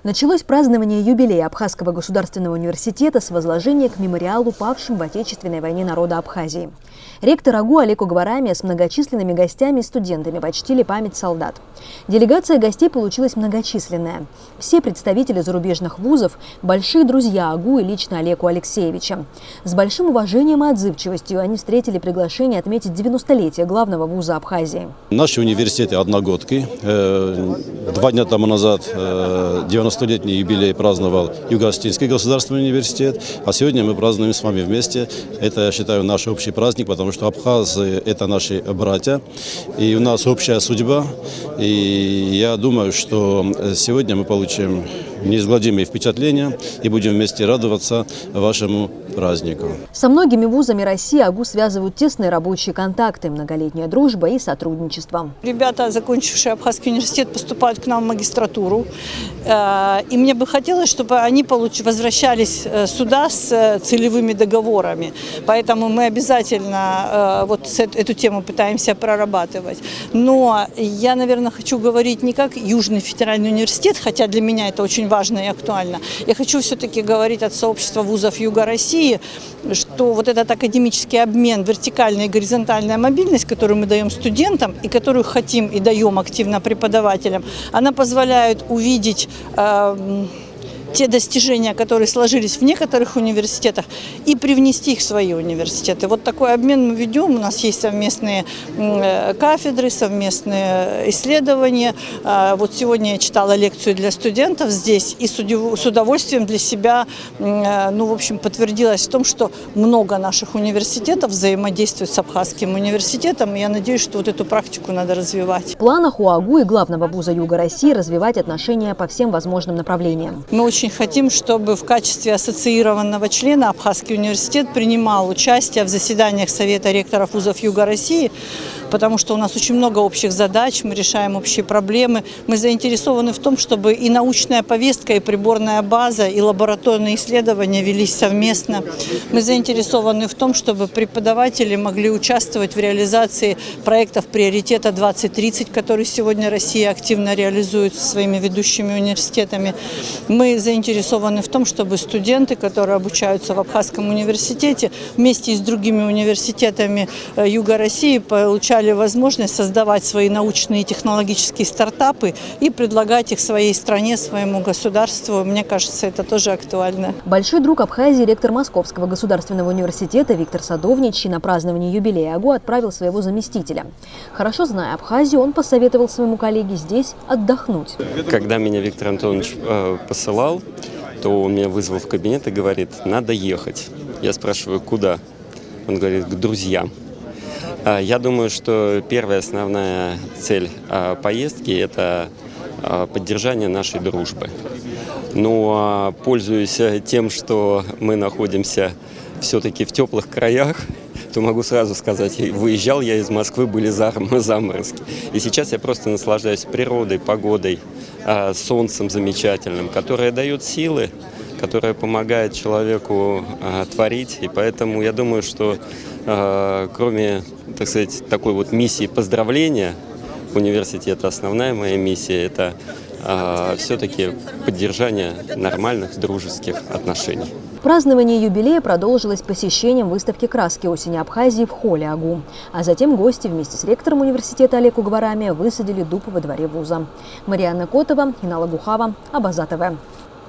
Началось празднование юбилея Абхазского государственного университета с возложения к мемориалу павшим в Отечественной войне народа Абхазии. Ректор АГУ Олег Угварамия с многочисленными гостями и студентами почтили память солдат. Делегация гостей получилась многочисленная. Все представители зарубежных вузов – большие друзья АГУ и лично Олегу Алексеевича. С большим уважением и отзывчивостью они встретили приглашение отметить 90-летие главного вуза Абхазии. Наши университеты одногодки. 2 дня тому назад 90-летний юбилей праздновал Юго-Осетинский государственный университет, а сегодня мы празднуем с вами вместе. Это, я считаю, наш общий праздник, потому что абхазы – это наши братья, и у нас общая судьба. И я думаю, что сегодня мы получим неизгладимые впечатления и будем вместе радоваться вашему празднику. Со многими вузами России АГУ связывают тесные рабочие контакты, многолетняя дружба и сотрудничество. Ребята, закончившие Абхазский университет, поступают к нам в магистратуру. И мне бы хотелось, чтобы они возвращались сюда с целевыми договорами. Поэтому мы обязательно эту тему пытаемся прорабатывать. Но я, наверное, хочу говорить не как Южный федеральный университет, хотя для меня это очень важно и актуально. Я хочу все-таки говорить от сообщества вузов Юга России, что вот этот академический обмен, вертикальная и горизонтальная мобильность, которую мы даем студентам и которую хотим и даем активно преподавателям, она позволяет увидеть те достижения, которые сложились в некоторых университетах, и привнести их в свои университеты. Вот такой обмен мы ведем. У нас есть совместные кафедры, совместные исследования. Вот сегодня я читала лекцию для студентов здесь и с удовольствием для себя, подтвердилась в том, что много наших университетов взаимодействуют с Абхазским университетом. И я надеюсь, что вот эту практику надо развивать. В планах у АГУ и главного вуза Юга России развивать отношения по всем возможным направлениям. Мы очень хотим, чтобы в качестве ассоциированного члена Абхазский университет принимал участие в заседаниях Совета ректоров вузов Юга России, потому что у нас очень много общих задач, мы решаем общие проблемы. Мы заинтересованы в том, чтобы и научная повестка, и приборная база, и лабораторные исследования велись совместно. Мы заинтересованы в том, чтобы преподаватели могли участвовать в реализации проектов приоритета 2030, который сегодня Россия активно реализует со своими ведущими университетами. Мы заинтересованы в том, чтобы студенты, которые обучаются в Абхазском университете, вместе с другими университетами Юга России получали возможность создавать свои научные и технологические стартапы и предлагать их своей стране, своему государству. Мне кажется, это тоже актуально. Большой друг Абхазии, ректор Московского государственного университета Виктор Садовничий на празднование юбилея АГУ отправил своего заместителя. Хорошо зная Абхазию, он посоветовал своему коллеге здесь отдохнуть. Когда меня Виктор Антонович посылал, то он меня вызвал в кабинет и говорит: надо ехать. Я спрашиваю, куда? Он говорит: к друзьям. Я думаю, что первая основная цель поездки – это поддержание нашей дружбы. Но пользуясь тем, что мы находимся все-таки в теплых краях, то могу сразу сказать, выезжал я из Москвы, были заморозки. И сейчас я просто наслаждаюсь природой, погодой, солнцем замечательным, которое дает силы, которое помогает человеку творить. И поэтому я думаю, что кроме, так сказать, такой вот миссии поздравления университета, основная моя миссия – это все-таки поддержание нормальных дружеских отношений. Празднование юбилея продолжилось посещением выставки «Краски осени Абхазии» в холле АГУ. А затем гости вместе с ректором университета Олег Угварамия высадили дуб во дворе вуза. Марьяна Котова, Инала Гухава, Абаза ТВ.